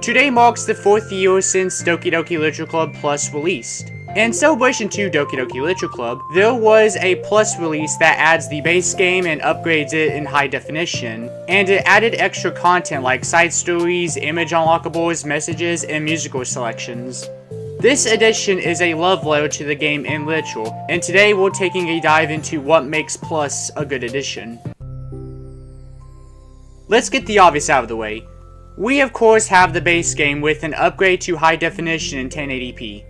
Today marks the 4th year since Doki Doki Literature Club Plus released. In celebration to Doki Doki Literature Club, there was a Plus release that adds the base game and upgrades it in high definition, and it added extra content like side stories, image unlockables, messages, and musical selections. This edition is a love letter to the game in literature, and today we're taking a dive into what makes Plus a good edition. Let's get the obvious out of the way. We of course have the base game with an upgrade to high definition in 1080p.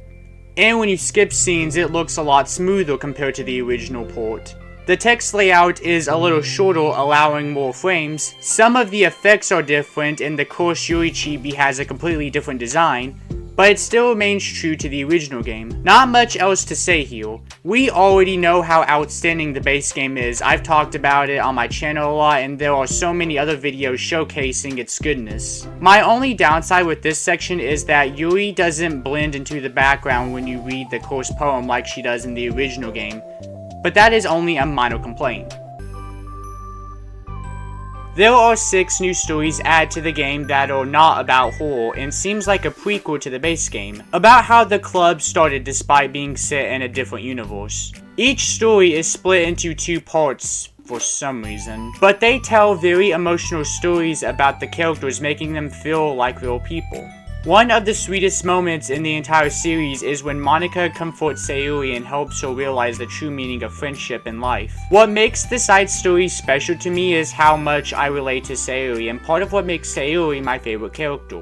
And when you skip scenes, it looks a lot smoother compared to the original port. The text layout is a little shorter, allowing more frames. Some of the effects are different, and the course Yuri Chibi has a completely different design, but it still remains true to the original game. Not much else to say here. We already know how outstanding the base game is. I've talked about it on my channel a lot, and there are so many other videos showcasing its goodness. My only downside with this section is that Yuri doesn't blend into the background when you read the course poem like she does in the original game, but that is only a minor complaint. There are 6 new stories added to the game that are not about horror and seems like a prequel to the base game, about how the club started despite being set in a different universe. Each story is split into 2 parts for some reason, but they tell very emotional stories about the characters, making them feel like real people. One of the sweetest moments in the entire series is when Monika comforts Sayuri and helps her realize the true meaning of friendship and life. What makes the side stories special to me is how much I relate to Sayuri, and part of what makes Sayuri my favorite character.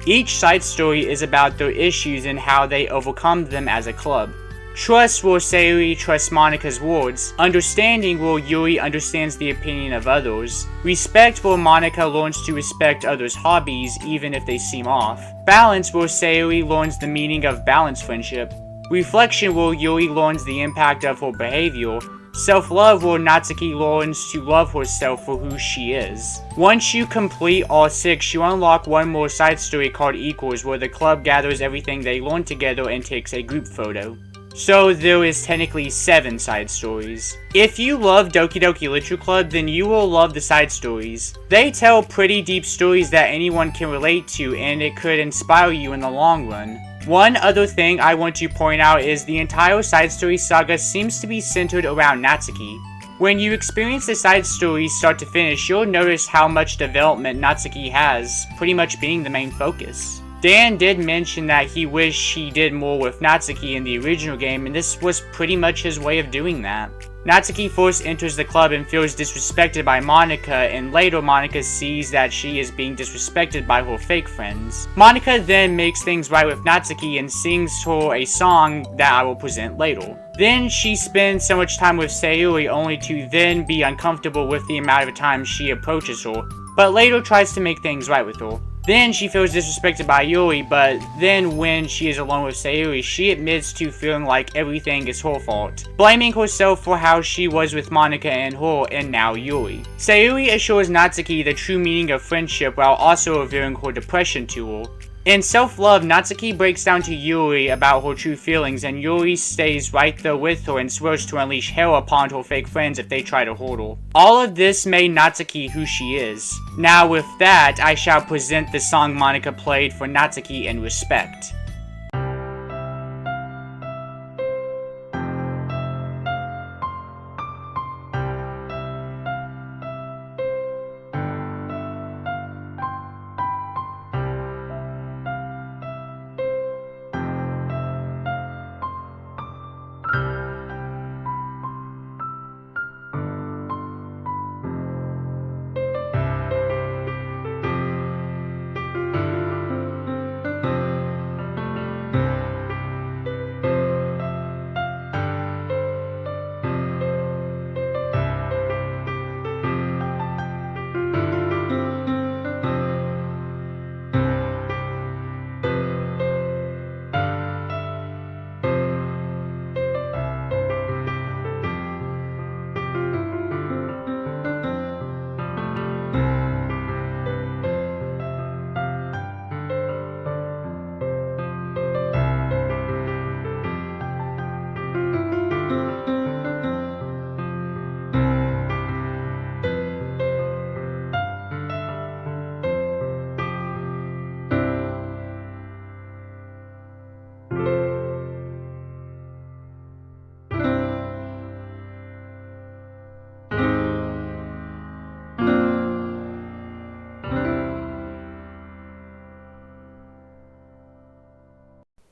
Each side story is about their issues and how they overcome them as a club. Trust where Sayuri trusts Monika's words, understanding where Yuri understands the opinion of others, respect where Monika learns to respect others' hobbies even if they seem off, balance where Sayuri learns the meaning of balanced friendship, reflection where Yuri learns the impact of her behavior, self-love where Natsuki learns to love herself for who she is. Once you complete all 6, you unlock one more side story called Equals, where the club gathers everything they learned together and takes a group photo. So there is technically 7 side stories. If you love Doki Doki Literature Club, then you will love the side stories. They tell pretty deep stories that anyone can relate to, and it could inspire you in the long run. One other thing I want to point out is the entire side story saga seems to be centered around Natsuki. When you experience the side stories start to finish, you'll notice how much development Natsuki has, pretty much being the main focus. Dan did mention that he wished he did more with Natsuki in the original game, and this was pretty much his way of doing that. Natsuki first enters the club and feels disrespected by Monika, and later Monika sees that she is being disrespected by her fake friends. Monika then makes things right with Natsuki and sings her a song that I will present later. Then she spends so much time with Sayuri only to then be uncomfortable with the amount of time she approaches her, but later tries to make things right with her. Then she feels disrespected by Yuri, but then when she is alone with Sayuri, she admits to feeling like everything is her fault, blaming herself for how she was with Monika and her, and now Yuri. Sayuri assures Natsuki the true meaning of friendship while also revealing her depression to her. In self-love, Natsuki breaks down to Yuri about her true feelings, and Yuri stays right there with her and swears to unleash hell upon her fake friends if they try to hurt her. All of this made Natsuki who she is. Now with that, I shall present the song Monika played for Natsuki in respect.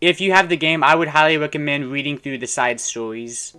If you have the game, I would highly recommend reading through the side stories.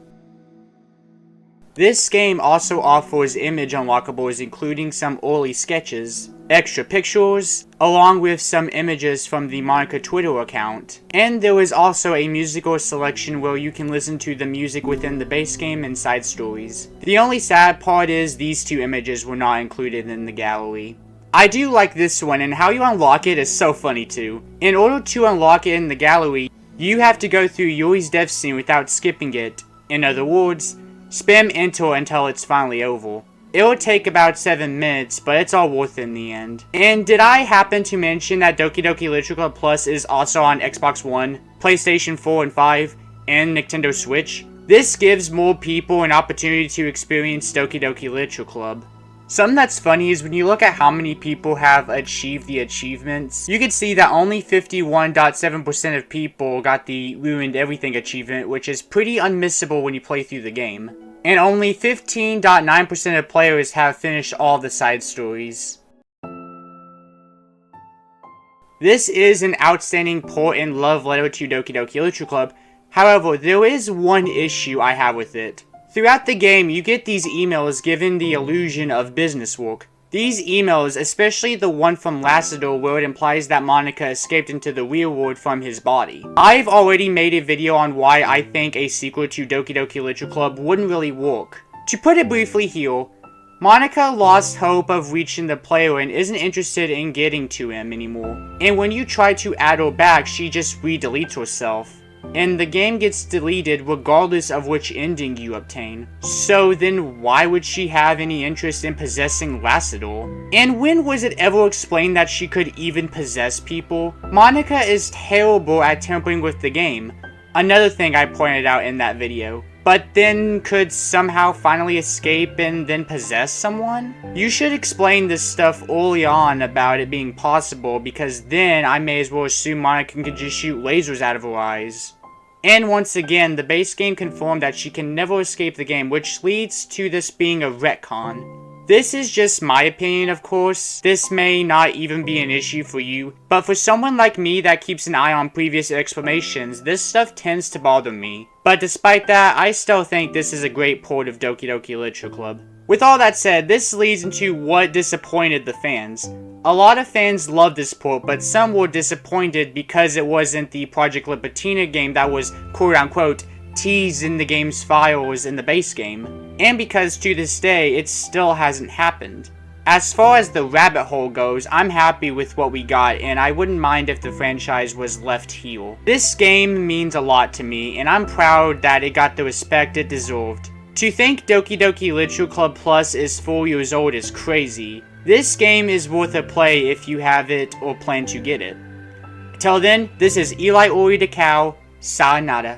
This game also offers image unlockables, including some early sketches, extra pictures, along with some images from the Monica Twitter account. And there is also a musical selection where you can listen to the music within the base game and side stories. The only sad part is these two images were not included in the gallery. I do like this one, and how you unlock it is so funny too. In order to unlock it in the gallery, you have to go through Yuri's death scene without skipping it. In other words, spam enter until it's finally over. It'll take about 7 minutes, but it's all worth it in the end. And did I happen to mention that Doki Doki Literature Club Plus is also on Xbox One, PlayStation 4 and 5, and Nintendo Switch? This gives more people an opportunity to experience Doki Doki Literature Club. Something that's funny is when you look at how many people have achieved the achievements, you can see that only 51.7% of people got the Ruined Everything achievement, which is pretty unmissable when you play through the game. And only 15.9% of players have finished all the side stories. This is an outstanding port and love letter to Doki Doki Literature Club. However, there is one issue I have with it. Throughout the game, you get these emails giving the illusion of business work. These emails, especially the one from Lassiter where it implies that Monica escaped into the real world from his body. I've already made a video on why I think a sequel to Doki Doki Literature Club wouldn't really work. To put it briefly here, Monica lost hope of reaching the player and isn't interested in getting to him anymore. And when you try to add her back, she just re-deletes herself. And the game gets deleted regardless of which ending you obtain. So then why would she have any interest in possessing Lassiter? And when was it ever explained that she could even possess people? Monica is terrible at tampering with the game. Another thing I pointed out in that video. But then could somehow finally escape and then possess someone? You should explain this stuff early on about it being possible, because then I may as well assume Monica can just shoot lasers out of her eyes. And once again, the base game confirmed that she can never escape the game, which leads to this being a retcon. This is just my opinion, of course. This may not even be an issue for you, but for someone like me that keeps an eye on previous explanations, this stuff tends to bother me. But despite that, I still think this is a great port of Doki Doki Literature Club. With all that said, this leads into what disappointed the fans. A lot of fans loved this port, but some were disappointed because it wasn't the Project Libitina game that was quote-unquote teased in the game's files in the base game, and because to this day it still hasn't happened. As far as the rabbit hole goes, I'm happy with what we got, and I wouldn't mind if the franchise was left here. This game means a lot to me, and I'm proud that it got the respect it deserved. To think Doki Doki Literature Club Plus is 4 years old is crazy. This game is worth a play if you have it or plan to get it. Till then, this is Eli Ori the Cow, sayonara.